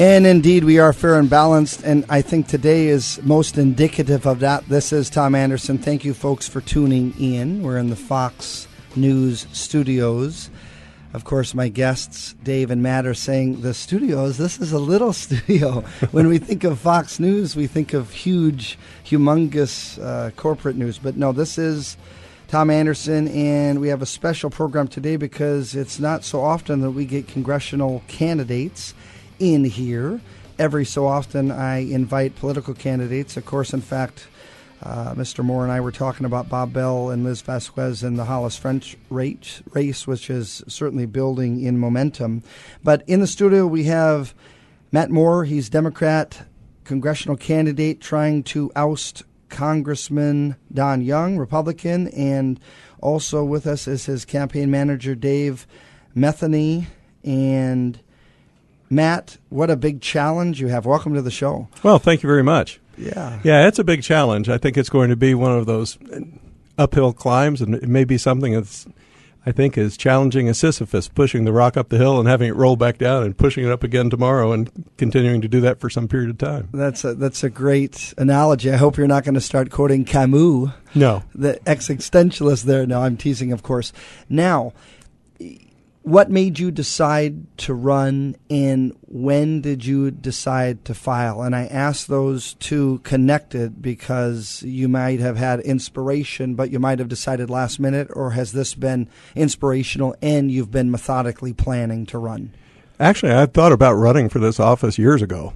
And indeed, we are fair and balanced, and I think today is most indicative of that. This is Tom Anderson. Thank you, folks, for tuning in. We're in the Fox News studios. Of course, my guests, Dave and Matt, are saying the studios, this is a little studio. When we think of Fox News, we think of huge, humongous corporate news. But no, this is Tom Anderson, and we have a special program today because it's not so often that we get congressional candidates in here. Every so often I invite political candidates. Of course, in fact, Mr. Moore and I were talking about Bob Bell and Liz Vasquez in the Hollis French race, which is certainly building in momentum. But in the studio we have Matt Moore. He's Democrat congressional candidate trying to oust Congressman Don Young, Republican, and also with us is his campaign manager, Dave Metheny. And Matt, what a big challenge you have. Welcome to the show. Well, thank you very much. Yeah, it's a big challenge. I think it's going to be one of those uphill climbs, and it may be something that's, I think, as challenging as Sisyphus, pushing the rock up the hill and having it roll back down and pushing it up again tomorrow and continuing to do that for some period of time. That's a great analogy. I hope you're not going to start quoting Camus. No. The existentialist there. No, I'm teasing, of course. Now, what made you decide to run, and when did you decide to file? And I ask those two connected because you might have had inspiration, but you might have decided last minute, or has this been inspirational and you've been methodically planning to run? Actually, I thought about running for this office years ago.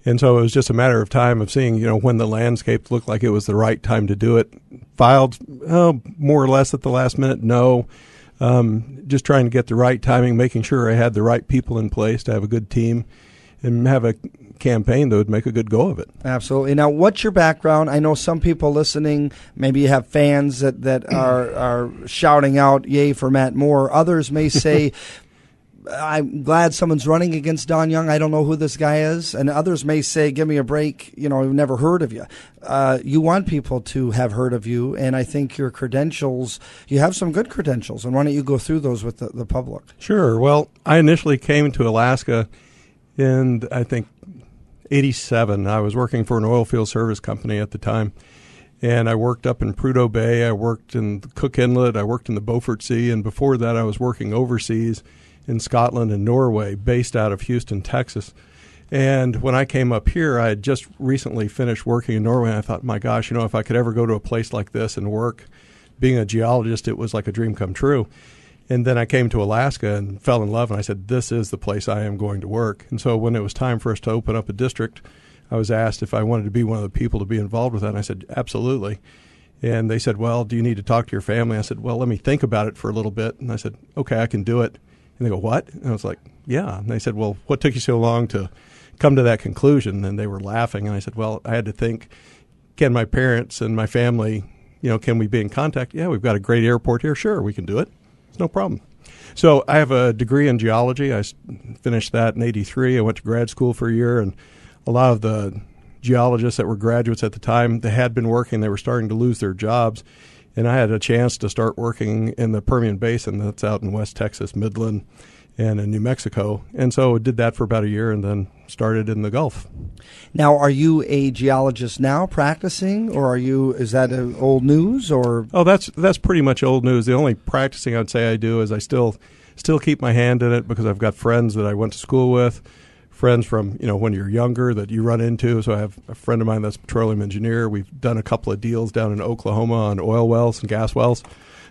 And so it was just a matter of time of seeing, when the landscape looked like it was the right time to do it. Filed more or less at the last minute, no. Just trying to get the right timing, making sure I had the right people in place to have a good team and have a campaign that would make a good go of it. Absolutely. Now, what's your background? I know some people listening, maybe you have fans that are shouting out, yay for Matt Moore. Others may say, I'm glad someone's running against Don Young. I don't know who this guy is. And others may say, give me a break. We've never heard of you. You want people to have heard of you. And I think your credentials, you have some good credentials. And why don't you go through those with the public? Sure. Well, I initially came to Alaska in, I think, 87. I was working for an oil field service company at the time. And I worked up in Prudhoe Bay. I worked in Cook Inlet. I worked in the Beaufort Sea. And before that, I was working overseas in Scotland and Norway, based out of Houston, Texas. And when I came up here, I had just recently finished working in Norway, and I thought, my gosh, if I could ever go to a place like this and work, being a geologist, it was like a dream come true. And then I came to Alaska and fell in love, and I said, this is the place I am going to work. And so when it was time for us to open up a district, I was asked if I wanted to be one of the people to be involved with that, and I said, absolutely. And they said, well, do you need to talk to your family? I said, well, let me think about it for a little bit. And I said, okay, I can do it. And they go, what? And I was like, yeah. And they said, well, what took you so long to come to that conclusion? And they were laughing. And I said, well, I had to think, can my parents and my family, can we be in contact? Yeah, we've got a great airport here. Sure, we can do it. It's no problem. So I have a degree in geology. I finished that in 83. I went to grad school for a year. And a lot of the geologists that were graduates at the time, they had been working. They were starting to lose their jobs. And I had a chance to start working in the Permian Basin. That's out in West Texas, Midland, and in New Mexico. And so I did that for about a year and then started in the Gulf. Now, are you a geologist now practicing, or is that old news? Or Oh, that's pretty much old news. The only practicing I'd say I do is I still keep my hand in it because I've got friends that I went to school with, friends from, when you're younger that you run into. So I have a friend of mine that's a petroleum engineer. We've done a couple of deals down in Oklahoma on oil wells and gas wells.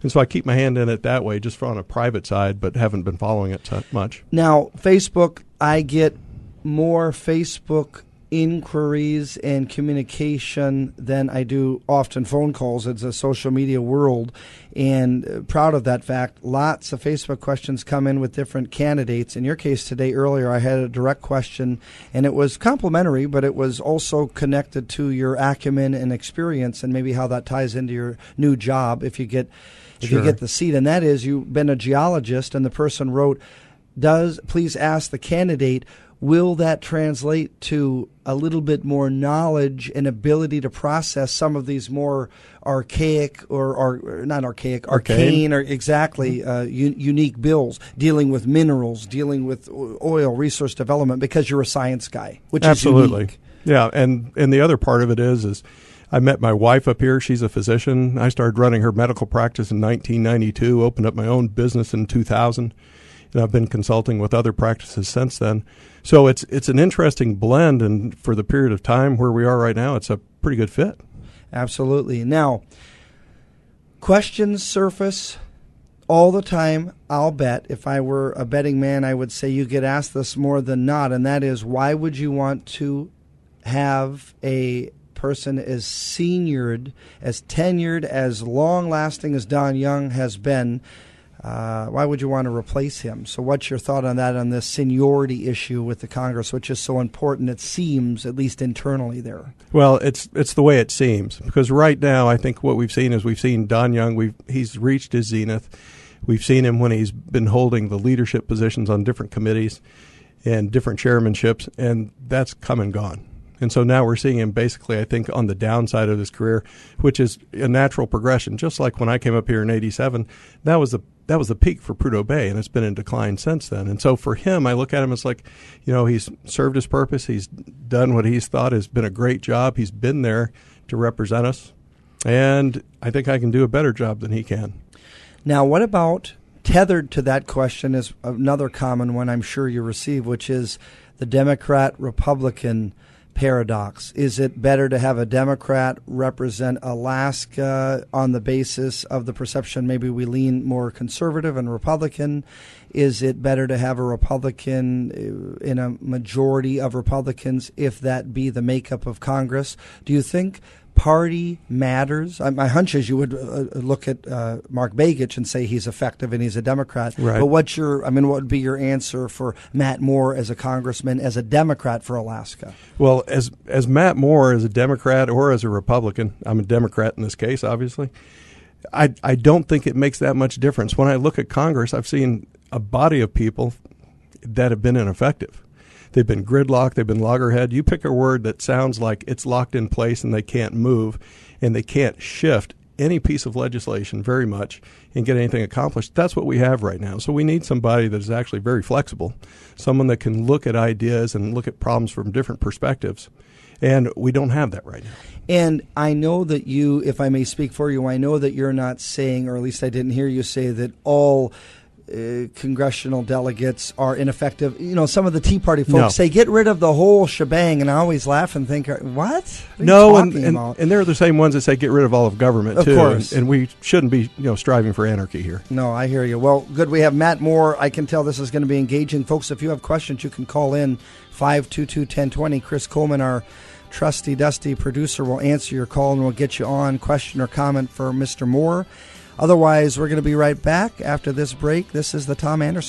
And so I keep my hand in it that way, just on a private side, but haven't been following it much. Now, Facebook, I get more Facebook inquiries and communication than I do often phone calls. It's a social media world, and proud of that fact. Lots of Facebook questions come in with different candidates. In your case today, earlier, I had a direct question, and it was complimentary, but it was also connected to your acumen and experience and maybe how that ties into your new job if you get the seat. And that is, you've been a geologist, and the person wrote, please ask the candidate, will that translate to a little bit more knowledge and ability to process some of these more archaic or not archaic, arcane or exactly unique bills, dealing with minerals, dealing with oil resource development, because you're a science guy, which absolutely is unique. Yeah, and the other part of it is I met my wife up here. She's a physician. I started running her medical practice in 1992, opened up my own business in 2000. And I've been consulting with other practices since then. So it's an interesting blend, and for the period of time where we are right now, it's a pretty good fit. Absolutely. Now, questions surface all the time. I'll bet, if I were a betting man, I would say you get asked this more than not, and that is, why would you want to have a person as tenured, as long-lasting as Don Young has been? Why would you want to replace him? So what's your thought on that, on this seniority issue with the Congress, which is so important, it seems, at least internally there? Well, it's the way it seems, because right now I think what we've seen Don Young, he's reached his zenith. We've seen him when he's been holding the leadership positions on different committees and different chairmanships, and that's come and gone. And so now we're seeing him basically, I think, on the downside of his career, which is a natural progression. Just like when I came up here in '87, that was the peak for Prudhoe Bay, and it's been in decline since then. And so for him, I look at him as like, he's served his purpose. He's done what he's thought has been a great job. He's been there to represent us, and I think I can do a better job than he can. Now, what about, tethered to that question is another common one I'm sure you receive, which is the Democrat-Republican paradox. Is it better to have a Democrat represent Alaska on the basis of the perception maybe we lean more conservative and Republican? Is it better to have a Republican in a majority of Republicans, if that be the makeup of Congress? Do you think party matters? My hunch is you would look at Mark Begich and say he's effective and he's a Democrat. Right. But what would be your answer for Matt Moore as a congressman, as a Democrat for Alaska? Well, as Matt Moore, as a Democrat or as a Republican, I'm a Democrat in this case, obviously, I don't think it makes that much difference. When I look at Congress, I've seen a body of people that have been ineffective. They've been gridlocked. They've been loggerhead. You pick a word that sounds like it's locked in place and they can't move and they can't shift any piece of legislation very much and get anything accomplished. That's what we have right now. So we need somebody that is actually very flexible, someone that can look at ideas and look at problems from different perspectives. And we don't have that right now. And I know that you, if I may speak for you, I know that you're not saying, or at least I didn't hear you say, that all congressional delegates are ineffective. Some of the Tea Party folks say get rid of the whole shebang, and I always laugh and think, what? No, and they're the same ones that say get rid of all of government, too. Of course. And we shouldn't be striving for anarchy here. No, I hear you. Well, good. We have Matt Moore. I can tell this is going to be engaging. Folks, if you have questions, you can call in 522-1020. Chris Coleman, our trusty, dusty producer, will answer your call, and we'll get you on. Question or comment for Mr. Moore. Otherwise, we're going to be right back after this break. This is the Tom Anderson